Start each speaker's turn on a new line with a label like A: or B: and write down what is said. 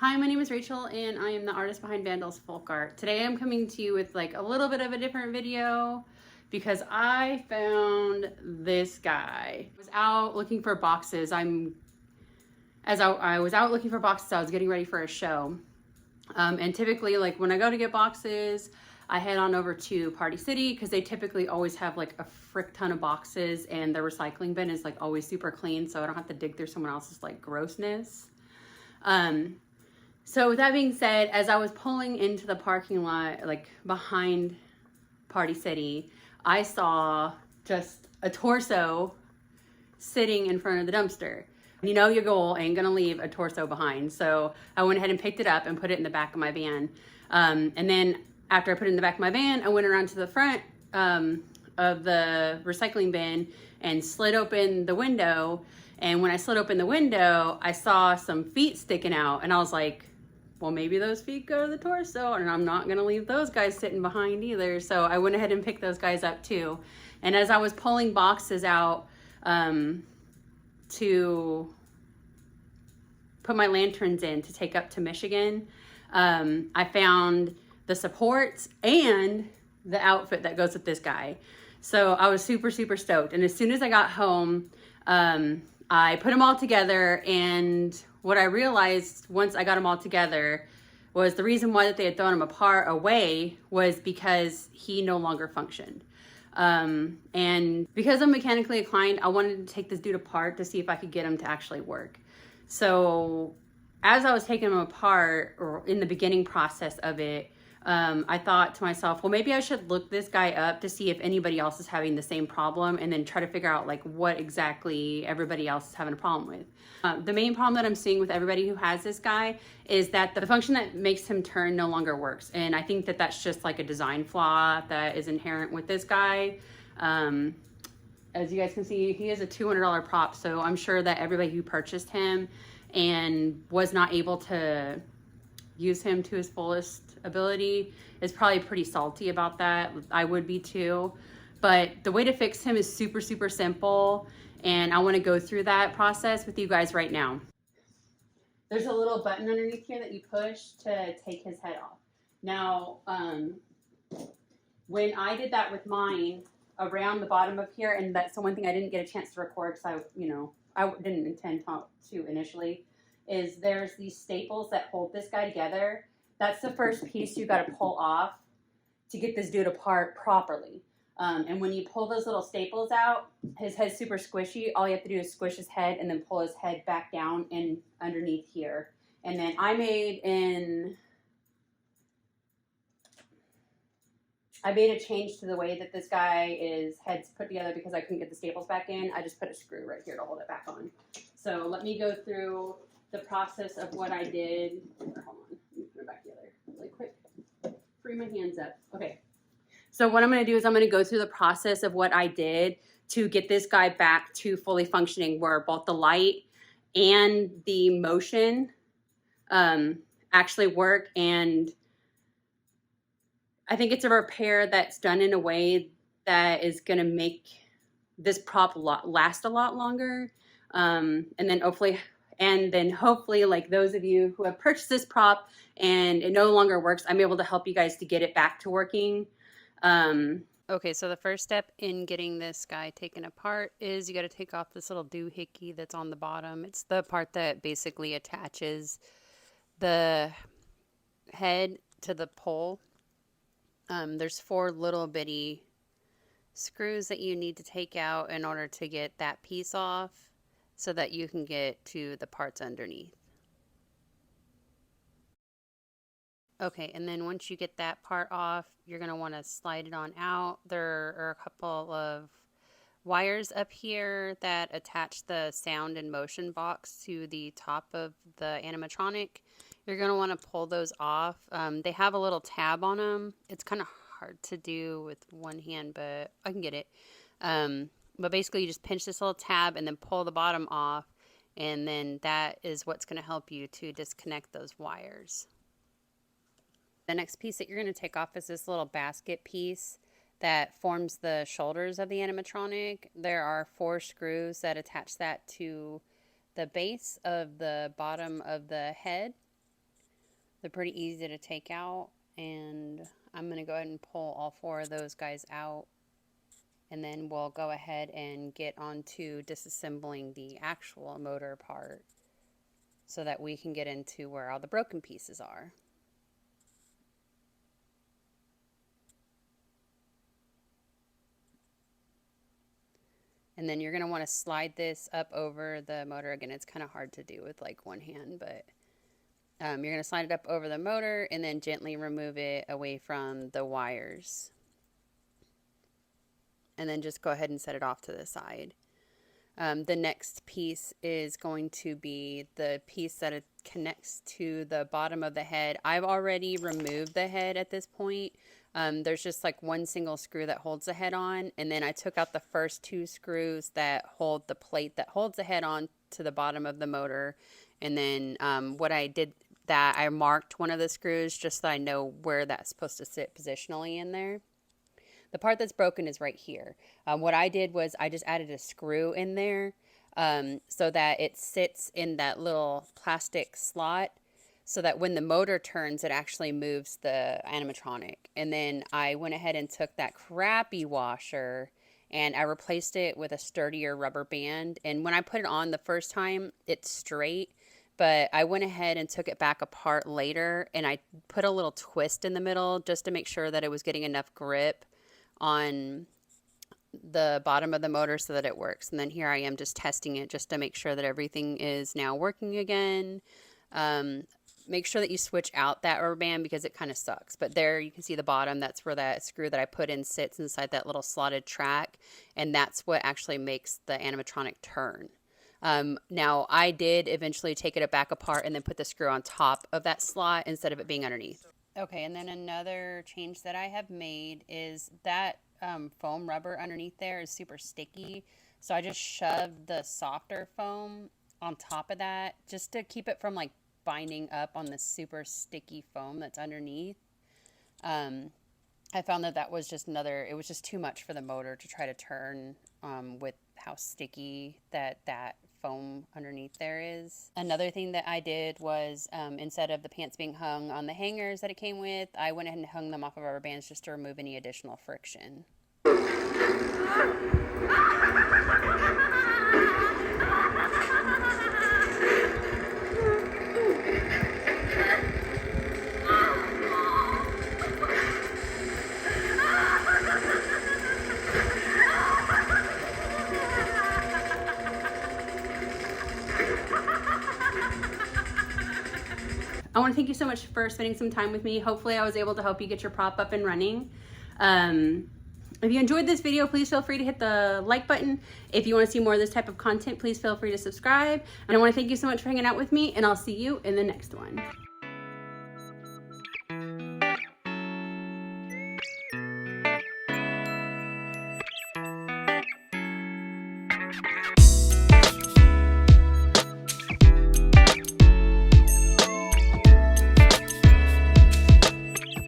A: Hi, my name is Rachel and I am the artist behind VanDolls Folk Art. Today I'm coming to you with like a little bit of a different video because I found this guy. I was out looking for boxes. I was out looking for boxes, I was getting ready for a show. And typically like when I go to get boxes, I head on over to Party City because they typically always have like a frick ton of boxes and the recycling bin is like always super clean, so I don't have to dig through someone else's like grossness. So with that being said, as I was pulling into the parking lot, like behind Party City, I saw just a torso sitting in front of the dumpster. You know your goal ain't gonna leave a torso behind. So I went ahead and picked it up and put it in the back of my van. And then after I put it in the back of my van, I went around to the front of the recycling bin and slid open the window. And when I slid open the window, I saw some feet sticking out and I was like, well, maybe those feet go to the torso and I'm not gonna leave those guys sitting behind either. So I went ahead and picked those guys up too. And as I was pulling boxes out to put my lanterns in to take up to Michigan, I found the supports and the outfit that goes with this guy. So I was super, super stoked. And as soon as I got home, I put them all together, and what I realized once I got them all together was the reason why that they had thrown him away was because he no longer functioned. And because I'm mechanically inclined, I wanted to take this dude apart to see if I could get him to actually work. So as I was taking him apart, or in the beginning process of it, I thought to myself, well, maybe I should look this guy up to see if anybody else is having the same problem and then try to figure out like what exactly everybody else is having a problem with. The main problem that I'm seeing with everybody who has this guy is that the function that makes him turn no longer works. And I think that that's just like a design flaw that is inherent with this guy. As you guys can see, he is a $200 prop. So I'm sure that everybody who purchased him and was not able to use him to his fullest ability is probably pretty salty about that. I would be too. But the way to fix him is super, super simple. And I want to go through that process with you guys right now. There's a little button underneath here that you push to take his head off. Now, when I did that with mine, around the bottom of here, and that's the one thing I didn't get a chance to record because I didn't intend to initially, is there's these staples that hold this guy together. That's the first piece you got to pull off to get this dude apart properly. And when you pull those little staples out, his head's super squishy. All you have to do is squish his head and then pull his head back down and underneath here. And then I made a change to the way that this guy is head's put together because I couldn't get the staples back in. I just put a screw right here to hold it back on. So let me go through the process of what I did. Hold on, let me put it back together really quick. Free my hands up. Okay. So what I'm going to do is I'm going to go through the process of what I did to get this guy back to fully functioning, where both the light and the motion actually work. And I think it's a repair that's done in a way that is going to make this prop last a lot longer. And then hopefully, like those of you who have purchased this prop and it no longer works, I'm able to help you guys to get it back to working. Okay, so the first step in getting this guy taken apart is you got to take off this little doohickey that's on the bottom. It's the part that basically attaches the head to the pole. There's 4 little bitty screws that you need to take out in order to get that piece off so that you can get to the parts underneath. Okay, and then once you get that part off, you're going to want to slide it on out. There are a couple of wires up here that attach the sound and motion box to the top of the animatronic. You're going to want to pull those off. They have a little tab on them. It's kind of hard to do with one hand, but I can get it. But basically you just pinch this little tab and then pull the bottom off, and then that is what's going to help you to disconnect those wires. The next piece that you're going to take off is this little basket piece that forms the shoulders of the animatronic. There are 4 screws that attach that to the base of the bottom of the head. They're pretty easy to take out, and I'm going to go ahead and pull all 4 of those guys out, and then we'll go ahead and get onto disassembling the actual motor part so that we can get into where all the broken pieces are. And then you're going to want to slide this up over the motor. Again, it's kind of hard to do with like one hand, but you're going to slide it up over the motor and then gently remove it away from the wires. And then just go ahead and set it off to the side. The next piece is going to be the piece that it connects to the bottom of the head. I've already removed the head at this point. There's just like one single screw that holds the head on, and then I took out the first 2 screws that hold the plate that holds the head on to the bottom of the motor. And then what I did, that I marked one of the screws just so I know where that's supposed to sit positionally in there. The part that's broken is right here. What I did was I just added a screw in there so that it sits in that little plastic slot, so that when the motor turns, it actually moves the animatronic. And then I went ahead and took that crappy washer and I replaced it with a sturdier rubber band. And when I put it on the first time, it's straight, but I went ahead and took it back apart later and I put a little twist in the middle just to make sure that it was getting enough grip on the bottom of the motor so that it works. And then here I am just testing it just to make sure that everything is now working again. Make sure that you switch out that rubber band because it kind of sucks. But there you can see the bottom. That's where that screw that I put in sits inside that little slotted track. And that's what actually makes the animatronic turn. Now I did eventually take it back apart and then put the screw on top of that slot instead of it being underneath. Okay, and then another change that I have made is that foam rubber underneath there is super sticky. So I just shoved the softer foam on top of that just to keep it from like binding up on the super sticky foam that's underneath. I found that was just it was just too much for the motor to try to turn with how sticky that foam underneath there is. Another thing that I did was instead of the pants being hung on the hangers that it came with, I went ahead and hung them off of rubber bands just to remove any additional friction. I want to thank you so much for spending some time with me. Hopefully I was able to help you get your prop up and running. If you enjoyed this video, please feel free to hit the like button. If you want to see more of this type of content, please feel free to subscribe. And I want to thank you so much for hanging out with me, and I'll see you in the next one.